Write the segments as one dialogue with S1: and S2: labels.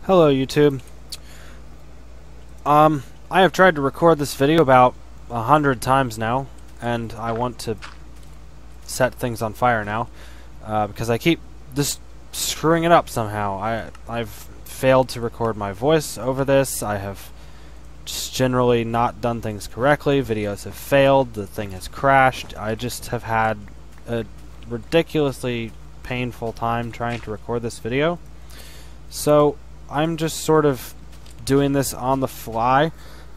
S1: Hello YouTube. I have tried to record this video about 100 times now, and I want to set things on fire now because I keep just screwing it up somehow. I've failed to record my voice over this. I have just generally not done things correctly. Videos have failed. The thing has crashed. I just have had a ridiculously painful time trying to record this video. So I'm just sort of doing this on the fly,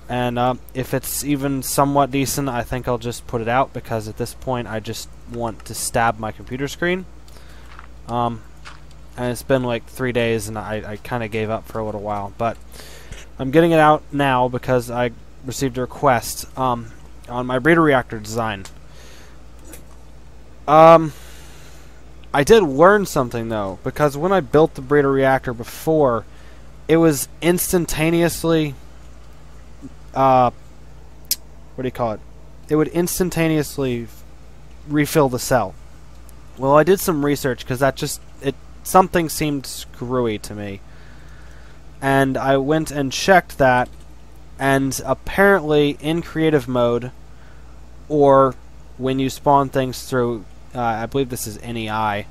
S1: and if it's even somewhat decent, I think I'll just put it out, because at this point I just want to stab my computer screen. And it's been like 3 days, and I kind of gave up for a little while, but I'm getting it out now because I received a request on my breeder reactor design. I did learn something though, because when I built the breeder reactor before, it was instantaneously, what do you call it? It would instantaneously refill the cell. Well, I did some research because something seemed screwy to me, and I went and checked that, and apparently in creative mode, or when you spawn things through, I believe this is NEI,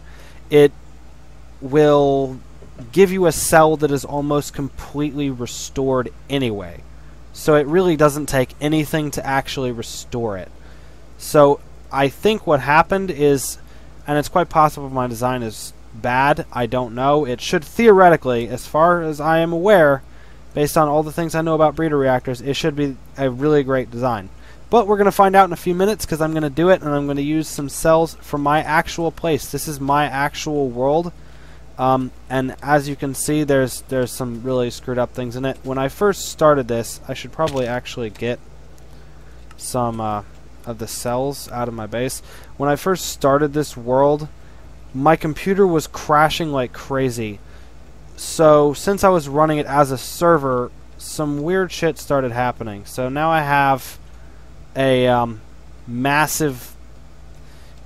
S1: it will give you a cell that is almost completely restored anyway. So it really doesn't take anything to actually restore it. So I think what happened is, and it's quite possible my design is bad, I don't know, it should theoretically, as far as I am aware, based on all the things I know about breeder reactors, it should be a really great design. But we're going to find out in a few minutes, because I'm going to do it, and I'm going to use some cells from my actual place. This is my actual world. And as you can see, there's some really screwed up things in it. When I first started this, I should probably actually get some of the cells out of my base. When I first started this world, my computer was crashing like crazy. So since I was running it as a server, some weird shit started happening. So now I have a massive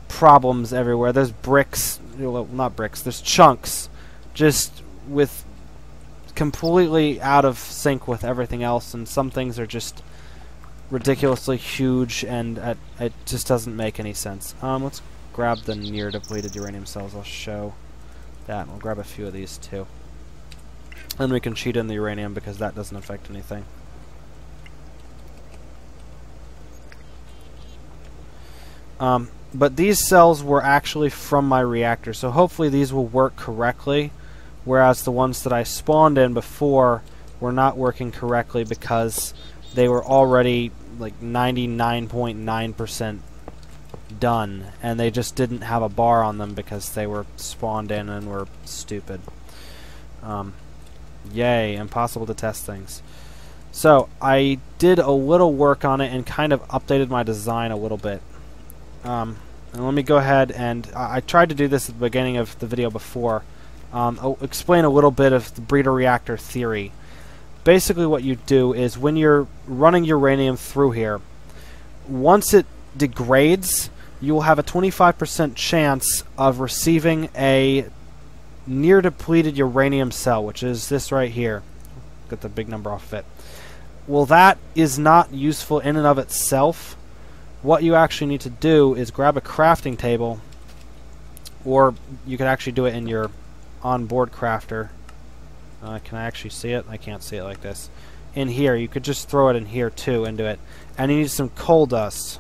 S1: problems everywhere. There's bricks, well, not bricks, there's chunks just with completely out of sync with everything else, and some things are just ridiculously huge, and it just doesn't make any sense. Let's grab the near depleted uranium cells. I'll show that. We'll grab a few of these too, and we can cheat in the uranium because that doesn't affect anything. But these cells were actually from my reactor, so hopefully these will work correctly, whereas the ones that I spawned in before were not working correctly because they were already like 99.9% done, and they just didn't have a bar on them because they were spawned in and were stupid. Yay, impossible to test things. So I did a little work on it and kind of updated my design a little bit. And let me go ahead and I tried to do this at the beginning of the video before. I'll explain a little bit of the breeder reactor theory. Basically what you do is when you're running uranium through here, once it degrades, you will have a 25% chance of receiving a near depleted uranium cell, which is this right here. Get the big number off of it. Well, that is not useful in and of itself. What you actually need to do is grab a crafting table, or you could actually do it in your onboard crafter. Can I actually see it? I can't see it like this. In here, you could just throw it in here too, into it. And you need some coal dust.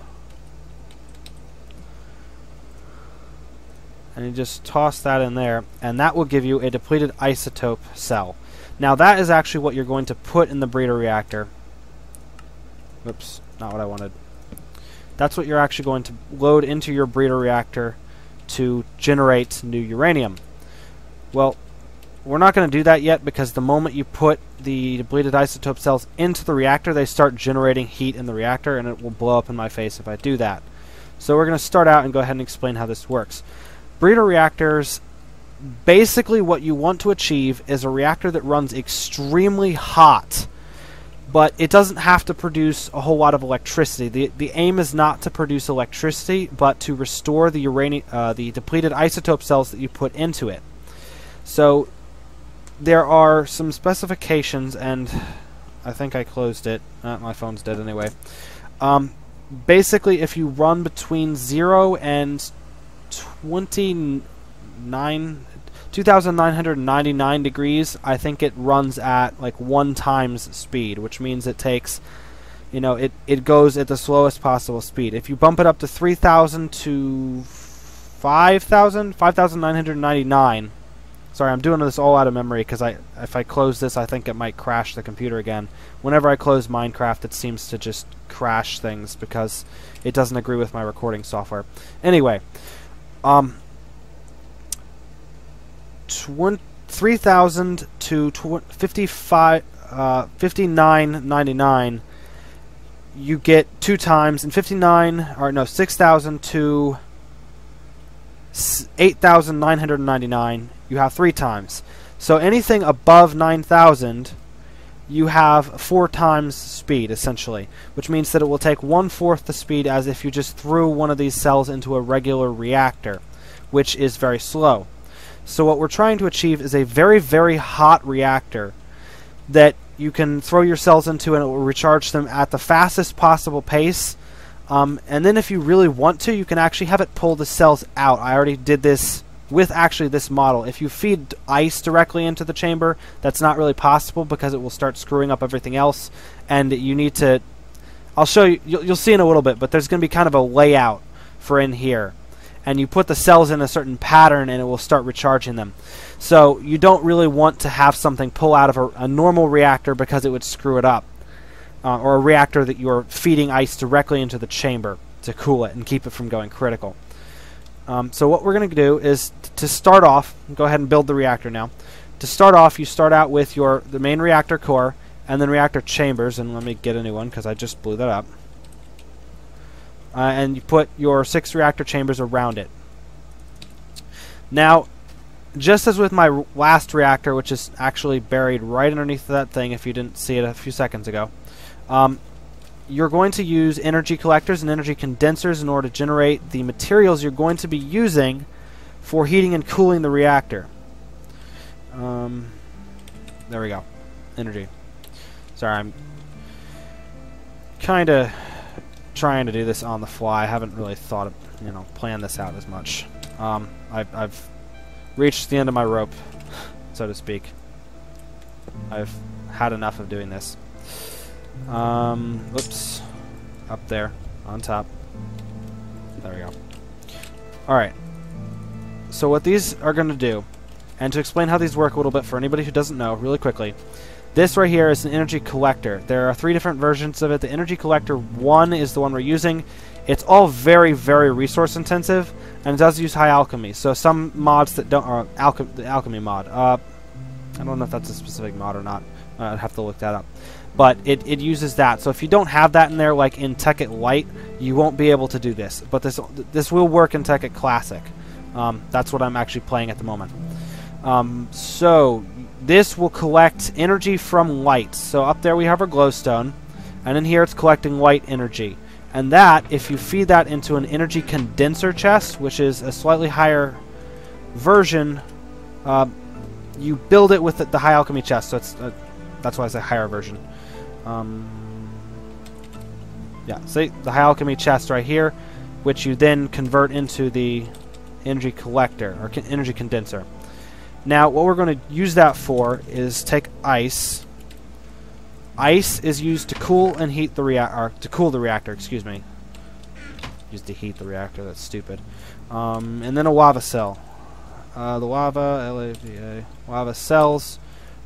S1: And you just toss that in there, and that will give you a depleted isotope cell. Now that is actually what you're going to put in the breeder reactor. Oops, not what I wanted. That's what you're actually going to load into your breeder reactor to generate new uranium. Well, we're not going to do that yet, because the moment you put the depleted isotope cells into the reactor, they start generating heat in the reactor, and it will blow up in my face if I do that. So we're going to start out and go ahead and explain how this works. Breeder reactors, basically what you want to achieve is a reactor that runs extremely hot, but it doesn't have to produce a whole lot of electricity. The aim is not to produce electricity, but to restore the depleted isotope cells that you put into it. So there are some specifications, and I think I closed it. My phone's dead anyway. Basically, if you run between 0 and 2,999 degrees, I think it runs at like 1 times speed, which means it takes, you know, it goes at the slowest possible speed. If you bump it up to 3,000 to 5,999. Sorry, I'm doing this all out of memory because if I close this, I think it might crash the computer again. Whenever I close Minecraft, it seems to just crash things because it doesn't agree with my recording software. Anyway, 3,000 to 59.99, you get 2 times, and 6,000 to 8,999, you have 3 times. So anything above 9,000, you have 4 times speed, essentially, which means that it will take 1/4 the speed as if you just threw one of these cells into a regular reactor, which is very slow. So what we're trying to achieve is a very, very hot reactor that you can throw your cells into and it will recharge them at the fastest possible pace. And then if you really want to, you can actually have it pull the cells out. I already did this with actually this model. If you feed ice directly into the chamber, that's not really possible because it will start screwing up everything else. And you need to... I'll show you. You'll see in a little bit, but there's going to be kind of a layout for in here. And you put the cells in a certain pattern and it will start recharging them. So you don't really want to have something pull out of a normal reactor because it would screw it up. Or a reactor that you're feeding ice directly into the chamber to cool it and keep it from going critical. So what we're going to do is to start off, go ahead and build the reactor now. To start off, you start out with the main reactor core and then reactor chambers, and let me get a new one because I just blew that up. And you put your 6 reactor chambers around it. Now, just as with my last reactor, which is actually buried right underneath that thing if you didn't see it a few seconds ago, you're going to use energy collectors and energy condensers in order to generate the materials you're going to be using for heating and cooling the reactor. There we go. Energy. Sorry, I'm kind of trying to do this on the fly. I haven't really thought of, planned this out as much. I've reached the end of my rope, so to speak. I've had enough of doing this. Whoops. Up there. On top. There we go. Alright. So what these are going to do, and to explain how these work a little bit for anybody who doesn't know, really quickly, this right here is an energy collector. There are 3 different versions of it. The energy collector 1 is the one we're using. It's all very, very resource intensive, and it does use high alchemy. So some mods that don't, or the alchemy mod. I don't know if that's a specific mod or not. I'd have to look that up. But it uses that. So if you don't have that in there, like in Tekkit Lite, you won't be able to do this. But this will work in Tekkit Classic. That's what I'm actually playing at the moment. So this will collect energy from light. So up there we have our glowstone, and in here it's collecting light energy. And that, if you feed that into an energy condenser chest, which is a slightly higher version, you build it with the high alchemy chest. So it's that's why I say higher version. Yeah, see the high alchemy chest right here, which you then convert into the energy collector or energy condenser. Now, what we're going to use that for is take ice. Ice is used to cool and heat the reactor. Excuse me. Used to heat the reactor. That's stupid. And then a lava cell. The lava, L-A-V-A, lava cells.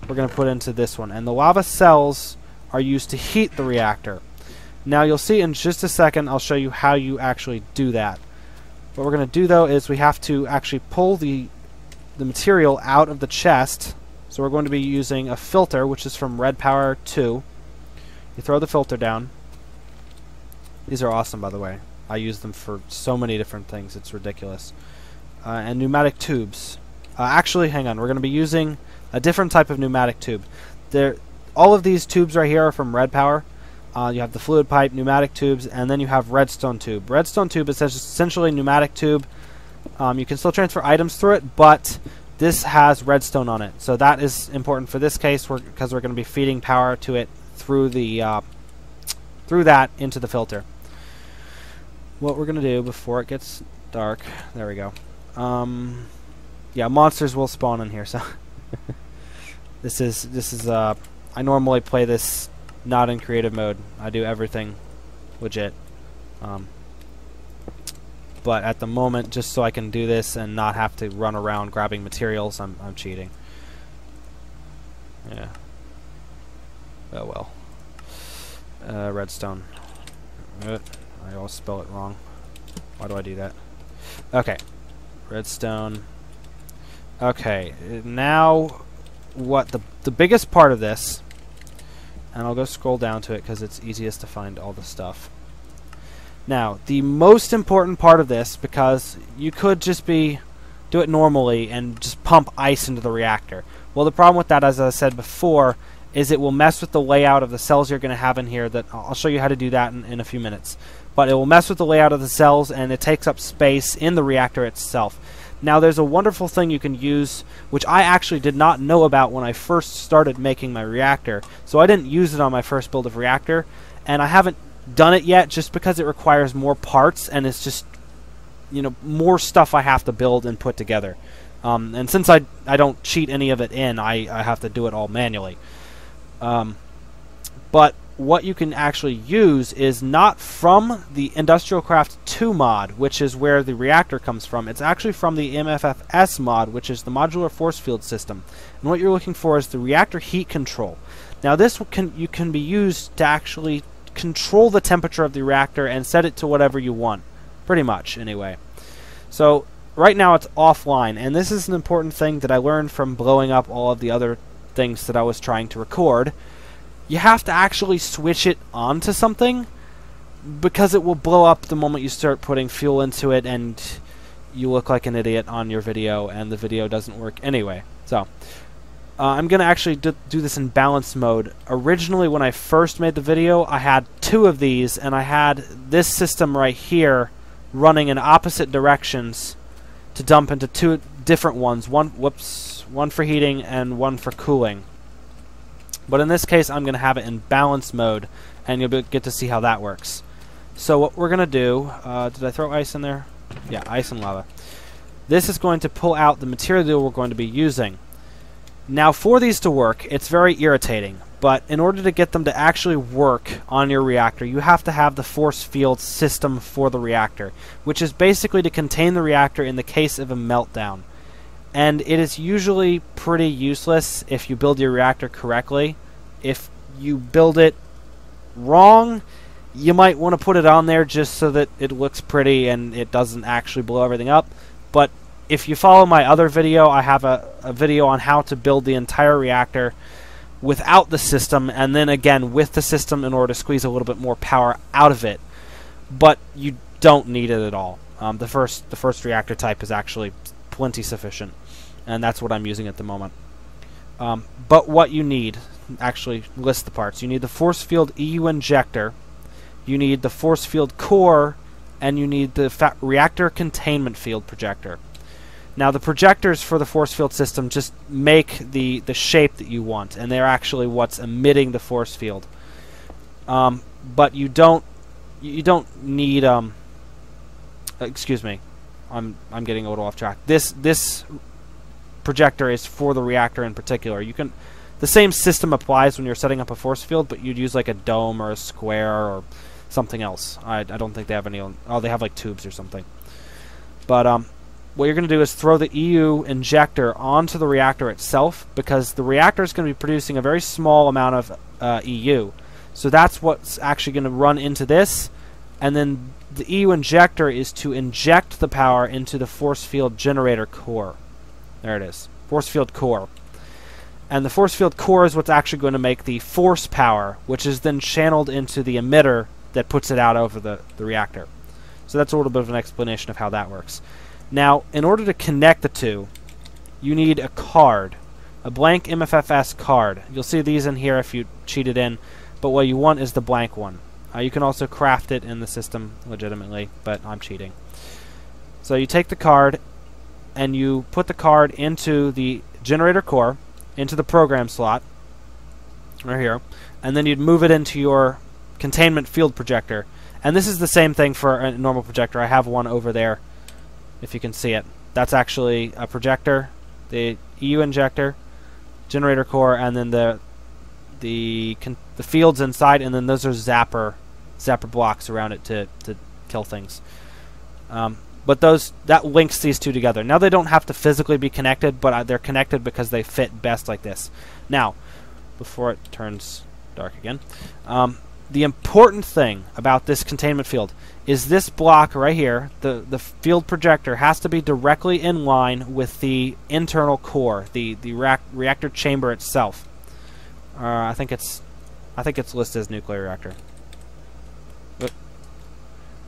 S1: We're going to put into this one, and the lava cells are used to heat the reactor. Now, you'll see in just a second. I'll show you how you actually do that. What we're going to do though is we have to actually pull the material out of the chest. So we're going to be using a filter, which is from Red Power 2. You throw the filter down. These are awesome, by the way. I use them for so many different things. It's ridiculous. And pneumatic tubes. Actually, hang on. We're going to be using a different type of pneumatic tube. All of these tubes right here are from Red Power. You have the fluid pipe, pneumatic tubes, and then you have redstone tube. Redstone tube is essentially a pneumatic tube. You can still transfer items through it, but this has redstone on it. So that is important for this case because we're going to be feeding power to it through the through that into the filter. What we're going to do before it gets dark, there we go. Yeah, monsters will spawn in here, so this is I normally play this not in creative mode. I do everything legit. But at the moment, just so I can do this and not have to run around grabbing materials, I'm cheating. Yeah. Oh well. Redstone. I always spell it wrong. Why do I do that? Okay. Redstone. Okay. Now, what the biggest part of this, and I'll go scroll down to it because it's easiest to find all the stuff. Now, the most important part of this, because you could just do it normally and just pump ice into the reactor. Well, the problem with that, as I said before, is it will mess with the layout of the cells you're going to have in here. That I'll show you how to do that in a few minutes. But it will mess with the layout of the cells, and it takes up space in the reactor itself. Now, there's a wonderful thing you can use, which I actually did not know about when I first started making my reactor. So I didn't use it on my first build of reactor, and I haven't done it yet just because it requires more parts, and it's just, you know, more stuff I have to build and put together. And since I don't cheat any of it in, I have to do it all manually. But what you can actually use is not from the Industrial Craft 2 mod, which is where the reactor comes from. It's actually from the MFFS mod, which is the Modular Force Field System. And what you're looking for is the reactor heat control. Now this can be used to actually control the temperature of the reactor and set it to whatever you want. Pretty much, anyway. So right now it's offline, and this is an important thing that I learned from blowing up all of the other things that I was trying to record. You have to actually switch it onto something because it will blow up the moment you start putting fuel into it, and you look like an idiot on your video and the video doesn't work anyway. So I'm going to actually do this in balance mode. Originally, when I first made the video, I had 2 of these, and I had this system right here running in opposite directions to dump into 2 different ones. One for heating and one for cooling. But in this case, I'm going to have it in balance mode, and you'll get to see how that works. So what we're going to do, did I throw ice in there? Yeah, ice and lava. This is going to pull out the material we're going to be using. Now, for these to work, it's very irritating, but in order to get them to actually work on your reactor, you have to have the force field system for the reactor, which is basically to contain the reactor in the case of a meltdown. And it is usually pretty useless if you build your reactor correctly. If you build it wrong, you might want to put it on there just so that it looks pretty and it doesn't actually blow everything up. But if you follow my other video, I have a video on how to build the entire reactor without the system, and then again with the system in order to squeeze a little bit more power out of it. But you don't need it at all. The first reactor type is actually plenty sufficient, and that's what I'm using at the moment. But what you need, actually list the parts. You need the force field EU injector, you need the force field core, and you need the reactor containment field projector. Now the projectors for the force field system just make the shape that you want, and they're actually what's emitting the force field. But you don't need excuse me, I'm getting a little off track. This projector is for the reactor in particular. The same system applies when you're setting up a force field, but you'd use like a dome or a square or something else. I don't think they have any. Oh, they have like tubes or something. But what you're going to do is throw the EU injector onto the reactor itself, because the reactor is going to be producing a very small amount of EU. So that's what's actually going to run into this, and then the EU injector is to inject the power into the force field generator core. There it is, force field core. And the force field core is what's actually going to make the force power, which is then channeled into the emitter that puts it out over the reactor. So that's a little bit of an explanation of how that works. Now, in order to connect the two, you need a card, a blank MFFS card. You'll see these in here if you cheat it in, but what you want is the blank one. You can also craft it in the system legitimately, but I'm cheating. So you take the card, and you put the card into the generator core, into the program slot, right here, and then you'd move it into your containment field projector. And this is the same thing for a normal projector. I have one over there, if you can see it. That's actually a projector, the EU injector, generator core, and then the fields inside, and then those are zapper blocks around it to kill things. But that links these two together. Now they don't have to physically be connected, but they're connected because they fit best like this. Now, before it turns dark again, the important thing about this containment field is this block right here, the field projector, has to be directly in line with the internal core, the reactor chamber itself. I think it's listed as nuclear reactor.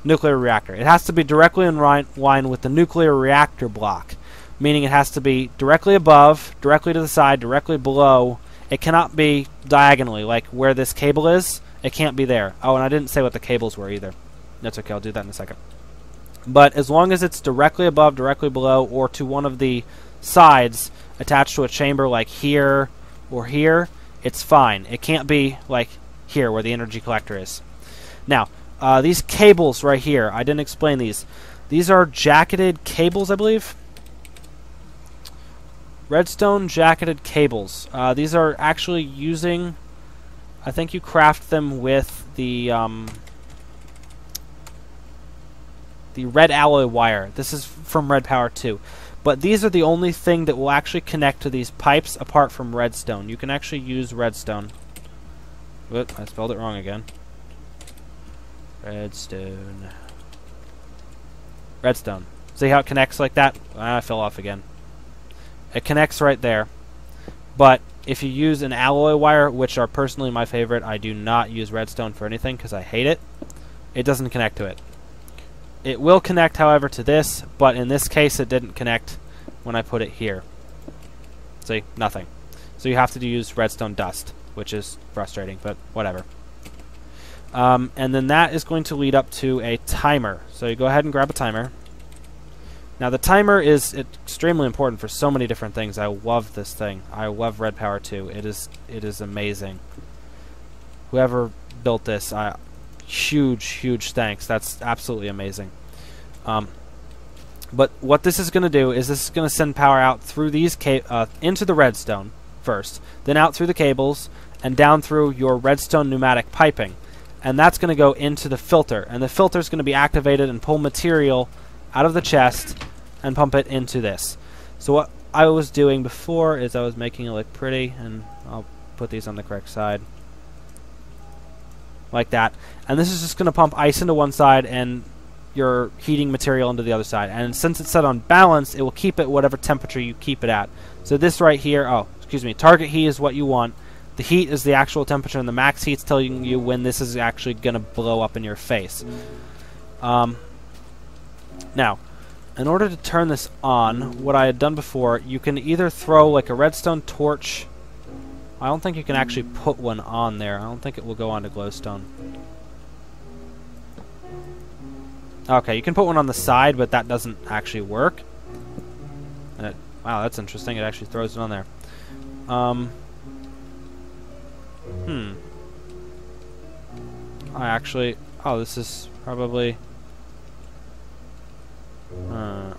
S1: Nuclear reactor. It has to be directly in line with the nuclear reactor block, meaning it has to be directly above, directly to the side, directly below. It cannot be diagonally, like where this cable is. It can't be there. Oh, and I didn't say what the cables were either. That's okay, I'll do that in a second. But as long as it's directly above, directly below, or to one of the sides attached to a chamber like here or here, it's fine. It can't be like here where the energy collector is. Now, these cables right here, I didn't explain these. These are jacketed cables, I believe. Redstone jacketed cables. These are actually using... I think you craft them with the red alloy wire. This is from Red Power 2. But these are the only thing that will actually connect to these pipes apart from redstone. You can actually use redstone. Whoop, I spelled it wrong again. Redstone. Redstone. See how it connects like that? I fell off again. It connects right there. But if you use an alloy wire, which are personally my favorite, I do not use redstone for anything because I hate it. It doesn't connect to it. It will connect, however, to this, but in this case it didn't connect when I put it here. See? Nothing. So you have to use redstone dust, which is frustrating, but whatever. And then that is going to lead up to a timer. So you go ahead and grab a timer. Now the timer is extremely important for so many different things. I love this thing. I love Red Power 2. It is amazing. Whoever built this, huge thanks. That's absolutely amazing. But what this is going to do is this is going to send power out through these into the redstone first, then out through the cables and down through your redstone pneumatic piping, and that's going to go into the filter, and the filter is going to be activated and pull material out of the chest and pump it into this. So what I was doing before is I was making it look pretty, and I'll put these on the correct side like that, and this is just going to pump ice into one side and your heating material into the other side, and since it's set on balance, it will keep it whatever temperature you keep it at. So this right here, target heat is what you want. The heat is the actual temperature, and the max heat's telling you when this is actually going to blow up in your face. Now, in order to turn this on, what I had done before, you can either throw like a redstone torch. I don't think you can actually put one on there. I don't think it will go onto glowstone. Okay, you can put one on the side, but that doesn't actually work. And wow, that's interesting. It actually throws it on there. This is probably...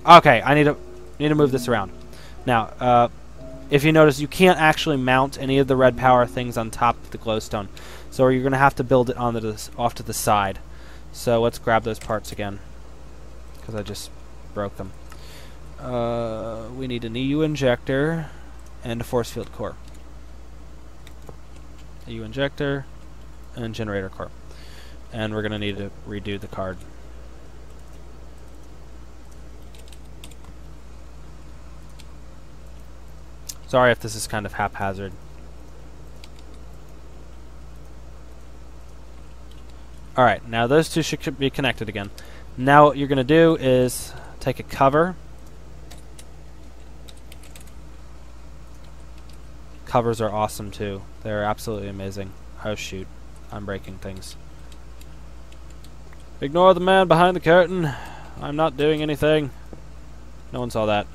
S1: okay, I need to move this around. Now, if you notice, you can't actually mount any of the red power things on top of the glowstone, so you're going to have to build it off to the side. So let's grab those parts again, because I just broke them. We need an EU injector and a force field core. EU injector and generator core. And we're going to need to redo the card. Sorry if this is kind of haphazard. Alright, now those two should be connected again. Now what you're going to do is take a cover. Covers are awesome too. They're absolutely amazing. Oh shoot, I'm breaking things. Ignore the man behind the curtain. I'm not doing anything. No one saw that.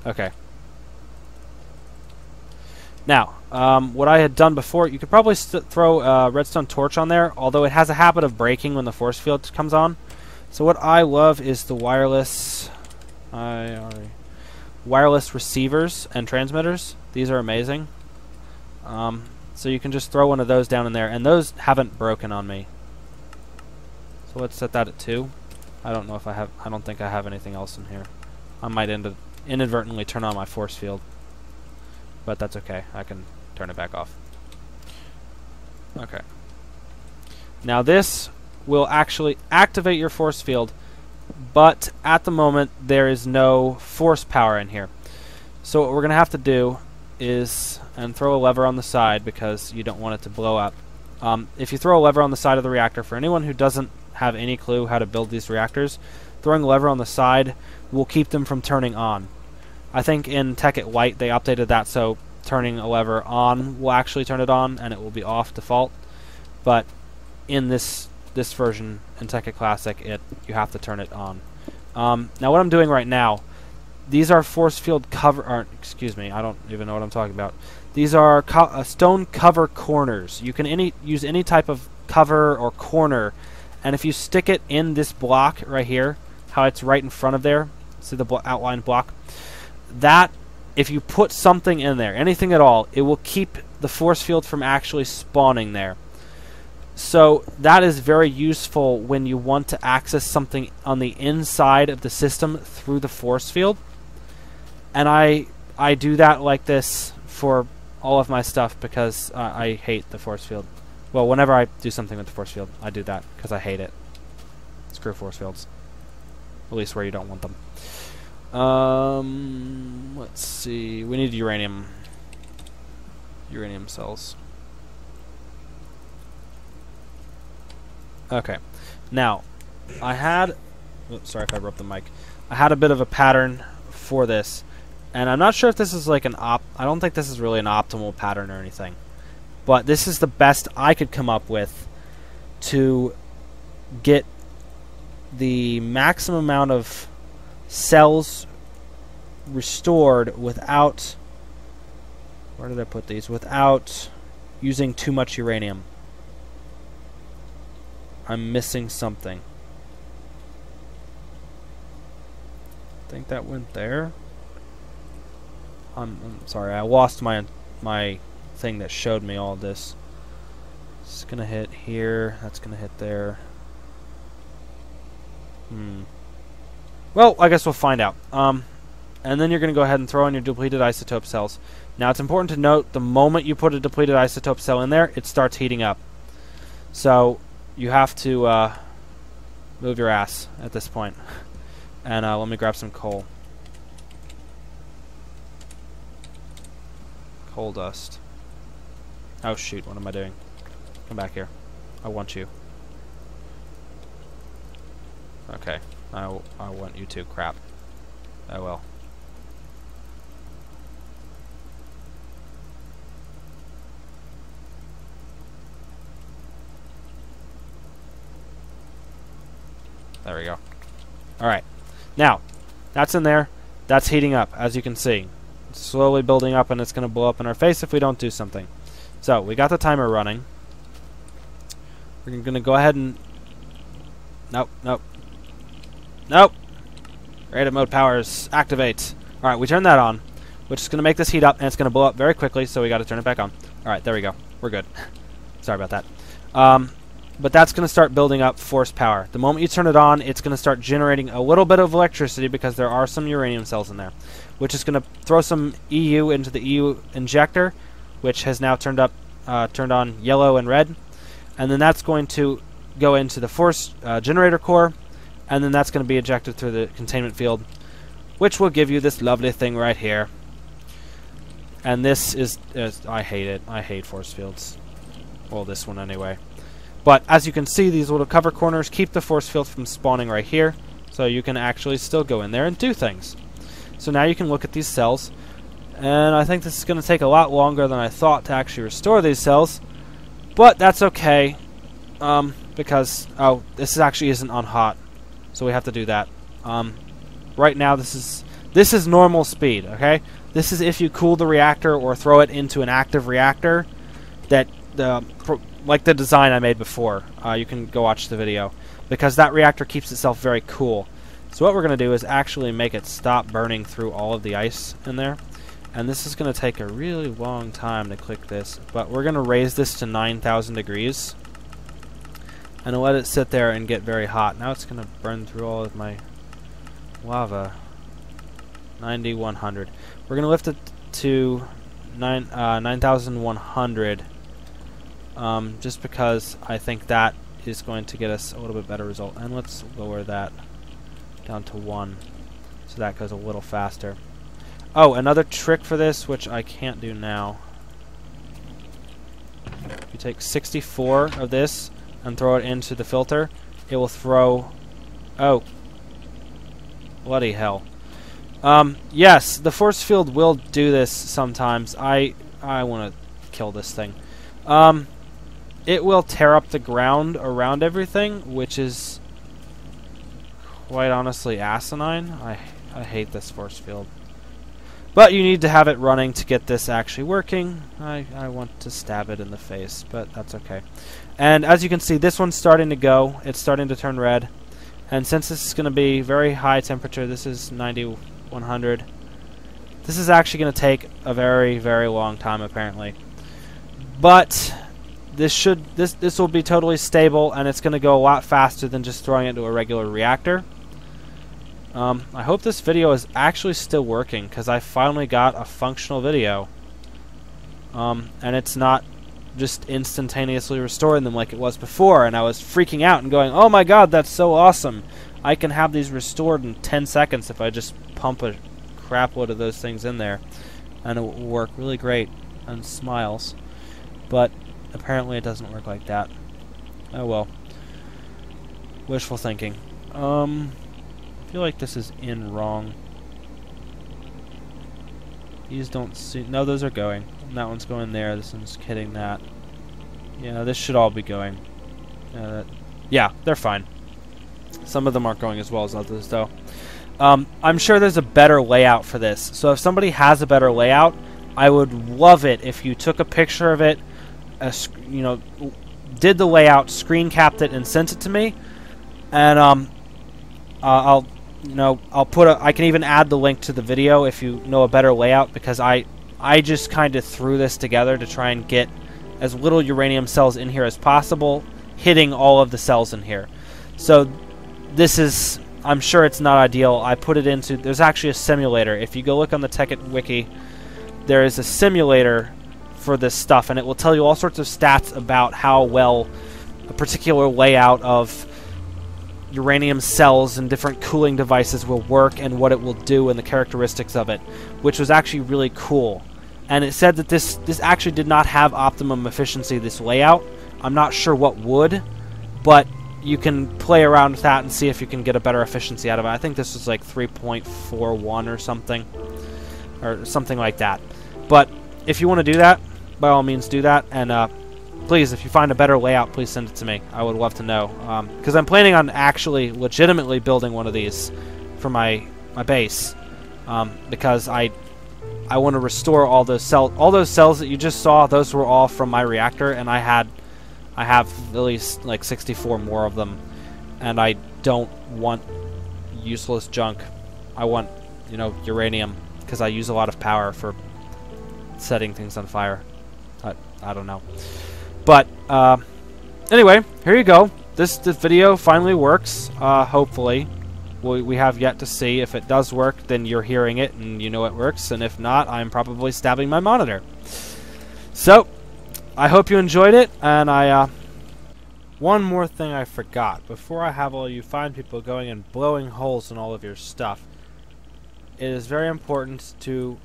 S1: Okay. Now, what I had done before, you could probably throw a redstone torch on there, although it has a habit of breaking when the force field comes on. So what I love is the wireless receivers and transmitters. These are amazing. So you can just throw one of those down in there, and those haven't broken on me. So let's set that at 2. I don't know if I have. I don't think I have anything else in here. I might inadvertently turn on my force field, but that's okay. I can turn it back off. Okay. Now this will actually activate your force field, but at the moment there is no force power in here. So what we're going to have to do is throw a lever on the side because you don't want it to blow up. If you throw a lever on the side of the reactor, for anyone who doesn't have any clue how to build these reactors, throwing a lever on the side will keep them from turning on. I think in Tekkit Lite they updated that so turning a lever on will actually turn it on and it will be off default. But in this version in Tekkit Classic, you have to turn it on. Now what I'm doing right now, these are force field cover. Excuse me, I don't even know what I'm talking about. These are stone cover corners. You can use any type of cover or corner, and if you stick it in this block right here, how it's right in front of there, see the outlined block? That, if you put something in there, anything at all, it will keep the force field from actually spawning there. So that is very useful when you want to access something on the inside of the system through the force field. And I do that like this for all of my stuff because I hate the force field. Well, whenever I do something with the force field, I do that because I hate it. Screw force fields. At least where you don't want them. Let's see. We need uranium cells. Okay. Now, I had... Oops, sorry if I broke the mic. I had a bit of a pattern for this. And I'm not sure if this is like I don't think this is really an optimal pattern or anything. But this is the best I could come up with to get the maximum amount of cells restored without... Where did I put these? Without using too much uranium. I'm missing something. I think that went there. I'm sorry, I lost my thing that showed me all this. It's gonna hit here. That's gonna hit there. Well, I guess we'll find out. And then you're gonna go ahead and throw in your depleted isotope cells. Now, it's important to note the moment you put a depleted isotope cell in there, it starts heating up. So you have to move your ass at this point. And let me grab some coal. Coal dust. Oh shoot, what am I doing? Come back here. I want you. Okay, I want you too. Crap. Oh well. There we go. Alright. Now, that's in there. That's heating up, as you can see. It's slowly building up, and it's going to blow up in our face if we don't do something. So, we got the timer running. We're going to go ahead and... Nope, nope. Nope! Creative mode powers, activate. Alright, we turn that on, which is going to make this heat up, and it's going to blow up very quickly, so we got to turn it back on. Alright, there we go. We're good. Sorry about that. But that's going to start building up force power. The moment you turn it on, it's going to start generating a little bit of electricity because there are some uranium cells in there, which is going to throw some EU into the EU injector, which has now turned on yellow and red, and then that's going to go into the force generator core, and then that's going to be ejected through the containment field, which will give you this lovely thing right here. And this is I hate it. I hate force fields. Well, this one anyway. But as you can see, these little cover corners keep the force field from spawning right here, so you can actually still go in there and do things. So now you can look at these cells, and I think this is going to take a lot longer than I thought to actually restore these cells, but that's okay, because, this actually isn't on hot, so we have to do that. Right now this This is normal speed, okay? This is if you cool the reactor or throw it into an active reactor, that like the design I made before. You can go watch the video, because that reactor keeps itself very cool. So what we're going to do is actually make it stop burning through all of the ice in there. And this is going to take a really long time to click this, but we're going to raise this to 9,000 degrees and let it sit there and get very hot. Now it's going to burn through all of my lava. 9,100. We're going to lift it to 9,100 just because I think that is going to get us a little bit better result. And let's lower that down to 1 so that goes a little faster. Oh, another trick for this, which I can't do now. If you take 64 of this and throw it into the filter, it will throw... Oh. Bloody hell. Yes, the force field will do this sometimes. I want to kill this thing. It will tear up the ground around everything, which is quite honestly asinine. I hate this force field. But you need to have it running to get this actually working. I want to stab it in the face, but that's okay. And as you can see, this one's starting to go. It's starting to turn red. And since this is going to be very high temperature, this is 9,100. This is actually going to take a very, very long time, apparently. But this will be totally stable, and it's going to go a lot faster than just throwing it into a regular reactor. I hope this video is actually still working, because I finally got a functional video. And it's not just instantaneously restoring them like it was before, and I was freaking out and going, oh my god, that's so awesome. I can have these restored in 10 seconds if I just pump a crap load of those things in there, and it will work really great and smiles. But apparently it doesn't work like that. Oh well. Wishful thinking. I feel like this is in wrong. These don't see... No, those are going. That one's going there. This one's hitting that. Yeah, this should all be going. Yeah, they're fine. Some of them aren't going as well as others, though. I'm sure there's a better layout for this. So if somebody has a better layout, I would love it if you took a picture of it, you know, did the layout, screen capped it, and sent it to me. And I'll put I can even add the link to the video if you know a better layout, because I just kind of threw this together to try and get as little uranium cells in here as possible, hitting all of the cells in here. So this is, I'm sure it's not ideal. I put it into, there's actually a simulator. If you go look on the Tekkit wiki, there is a simulator for this stuff, and it will tell you all sorts of stats about how well a particular layout of uranium cells and different cooling devices will work and what it will do and the characteristics of it, which was actually really cool. And it said that this actually did not have optimum efficiency, this layout. I'm not sure what would, but you can play around with that and see if you can get a better efficiency out of it. I think this was like 3.41 or something like that. But if you want to do that, by all means do that, and please, if you find a better layout, please send it to me. I would love to know, because I'm planning on actually legitimately building one of these for my base, because I want to restore all those cells that you just saw. Those were all from my reactor, and I have at least like 64 more of them, and I don't want useless junk. I want, you know, uranium, because I use a lot of power for setting things on fire. I don't know. But anyway, here you go. This video finally works. Hopefully, we have yet to see. If it does work, then you're hearing it and you know it works. And if not, I'm probably stabbing my monitor. So, I hope you enjoyed it. And one more thing I forgot before I have all you fine people going and blowing holes in all of your stuff. It is very important to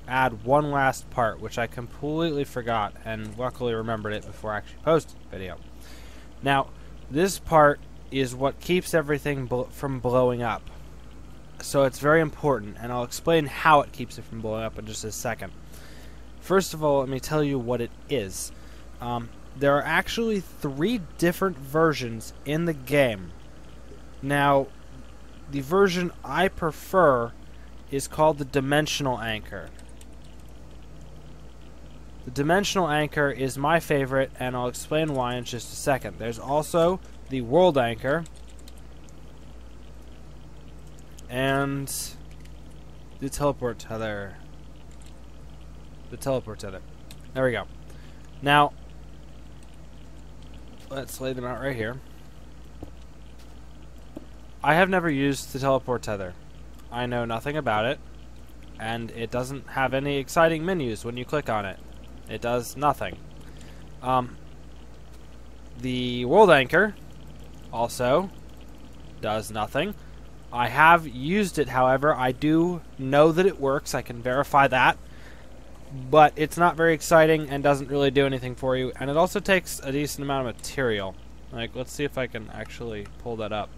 S1: add one last part, which I completely forgot and luckily remembered it before I actually posted the video. Now, this part is what keeps everything from blowing up. So it's very important, and I'll explain how it keeps it from blowing up in just a second. First of all, let me tell you what it is. There are actually 3 different versions in the game. Now, the version I prefer is called the dimensional anchor. The dimensional anchor is my favorite, and I'll explain why in just a second. There's also the world anchor and the teleport tether. The teleport tether. There we go. Now, let's lay them out right here. I have never used the teleport tether. I know nothing about it, and it doesn't have any exciting menus when you click on it. It does nothing. The world anchor also does nothing. I have used it, however. I do know that it works. I can verify that. But it's not very exciting and doesn't really do anything for you. And it also takes a decent amount of material. Like, let's see if I can actually pull that up.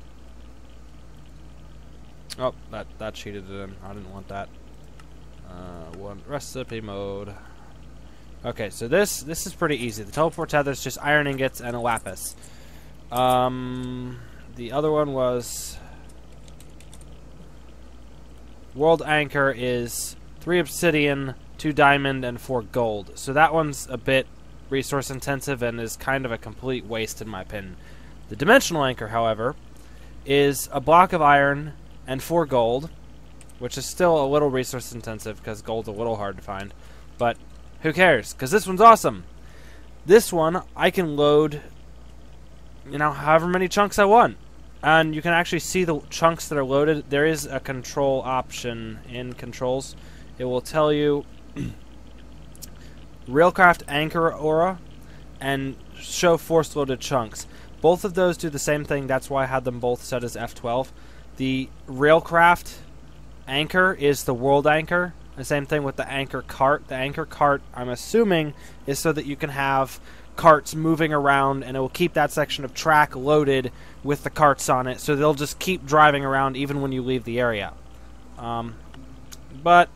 S1: Oh, that cheated it in. I didn't want that. One recipe mode. Okay, so this is pretty easy. The teleport tether is just iron ingots and a lapis. The other one was world anchor is 3 obsidian, 2 diamond, and 4 gold. So that one's a bit resource intensive and is kind of a complete waste in my opinion. The dimensional anchor, however, is a block of iron and 4 gold, which is still a little resource intensive because gold's a little hard to find, but who cares, because this one's awesome. This one I can load, you know, however many chunks I want, and you can actually see the chunks that are loaded. There is a control option in controls. It will tell you Railcraft anchor aura and show force loaded chunks. Both of those do the same thing. That's why I had them both set as F12. The Railcraft anchor is the world anchor. The same thing with the anchor cart. The anchor cart, I'm assuming, is so that you can have carts moving around, and it will keep that section of track loaded with the carts on it, so they'll just keep driving around even when you leave the area. But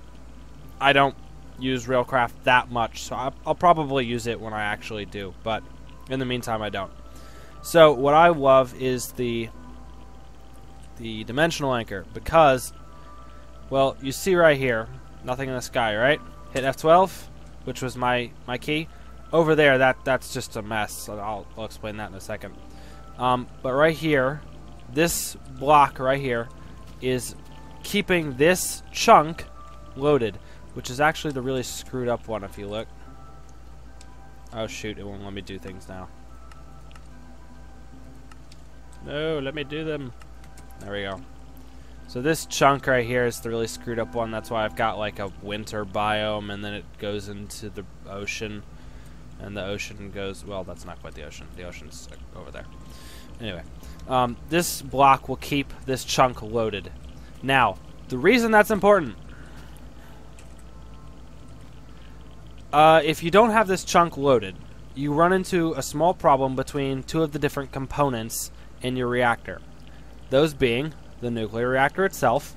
S1: I don't use Railcraft that much, so I'll probably use it when I actually do, but in the meantime I don't. So what I love is the dimensional anchor, because, well, you see right here, nothing in the sky, right? Hit F12, which was my key. Over there, that's just a mess. So I'll explain that in a second. But right here, this block right here is keeping this chunk loaded, which is actually the really screwed up one if you look. Oh shoot, it won't let me do things now. No, let me do them. There we go. So this chunk right here is the really screwed up one. That's why I've got like a winter biome, and then it goes into the ocean. And the ocean goes, well, that's not quite the ocean. The ocean's over there. Anyway, this block will keep this chunk loaded. Now, the reason that's important, if you don't have this chunk loaded, you run into a small problem between 2 of the different components in your reactor. Those being the nuclear reactor itself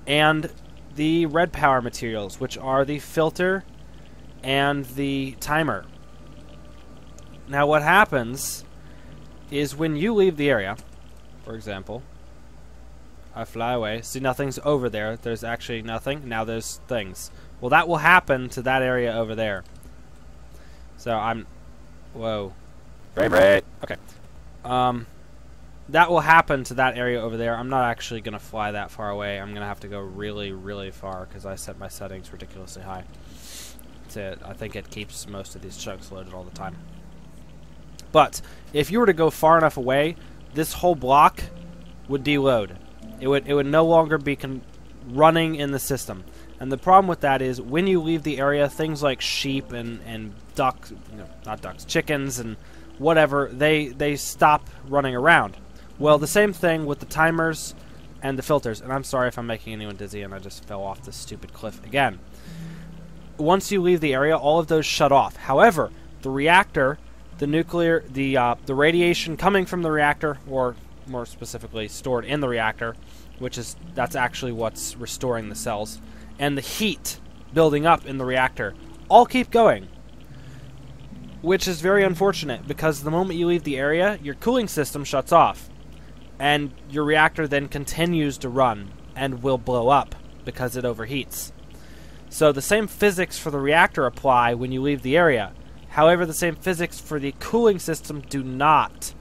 S1: and the red power materials, which are the filter and the timer. Now what happens is when you leave the area, for example, I fly away, see nothing's over there, there's actually nothing, now there's things. Well, that will happen to that area over there. So whoa. Frame rate! Okay. That will happen to that area over there. I'm not actually going to fly that far away. I'm going to have to go really, really far because I set my settings ridiculously high. I think it keeps most of these chunks loaded all the time. But if you were to go far enough away, this whole block would deload. It would no longer be running in the system. And the problem with that is when you leave the area, things like sheep and ducks, not ducks, chickens and whatever, they stop running around. Well, the same thing with the timers and the filters. And I'm sorry if I'm making anyone dizzy and I just fell off this stupid cliff again. Once you leave the area, all of those shut off. However, the reactor, the nuclear, the radiation coming from the reactor, or more specifically stored in the reactor, that's actually what's restoring the cells, and the heat building up in the reactor, all keep going. Which is very unfortunate, because the moment you leave the area, your cooling system shuts off. and your reactor then continues to run and will blow up because it overheats. So the same physics for the reactor apply when you leave the area. However, the same physics for the cooling system do not,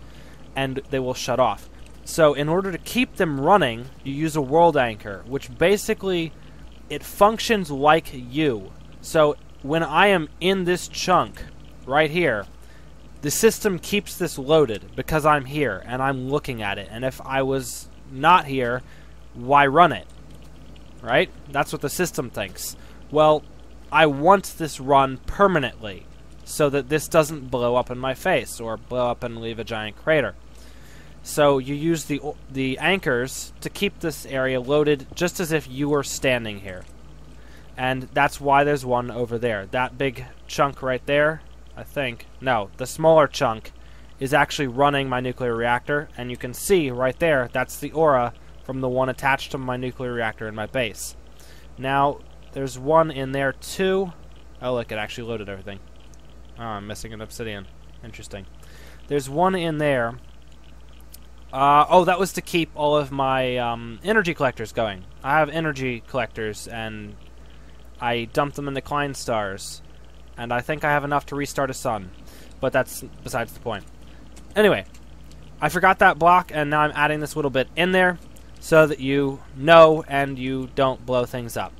S1: and they will shut off. So in order to keep them running, you use a world anchor, which basically, it functions like you. So when I am in this chunk right here, the system keeps this loaded because I'm here and I'm looking at it. And if I was not here, why run it? Right? That's what the system thinks. Well, I want this run permanently so that this doesn't blow up in my face or blow up and leave a giant crater. So you use the anchors to keep this area loaded just as if you were standing here. And that's why there's one over there. That big chunk right there, I think. No, the smaller chunk is actually running my nuclear reactor. And you can see right there, that's the aura from the one attached to my nuclear reactor in my base. Now, there's one in there too. Oh, look, it actually loaded everything. Oh, I'm missing an obsidian. Interesting. There's one in there. Oh, that was to keep all of my energy collectors going. I have energy collectors, and I dumped them in the Klein stars. And I think I have enough to restart a sun. But that's besides the point. Anyway, I forgot that block, and now I'm adding this little bit in there so that you know and you don't blow things up.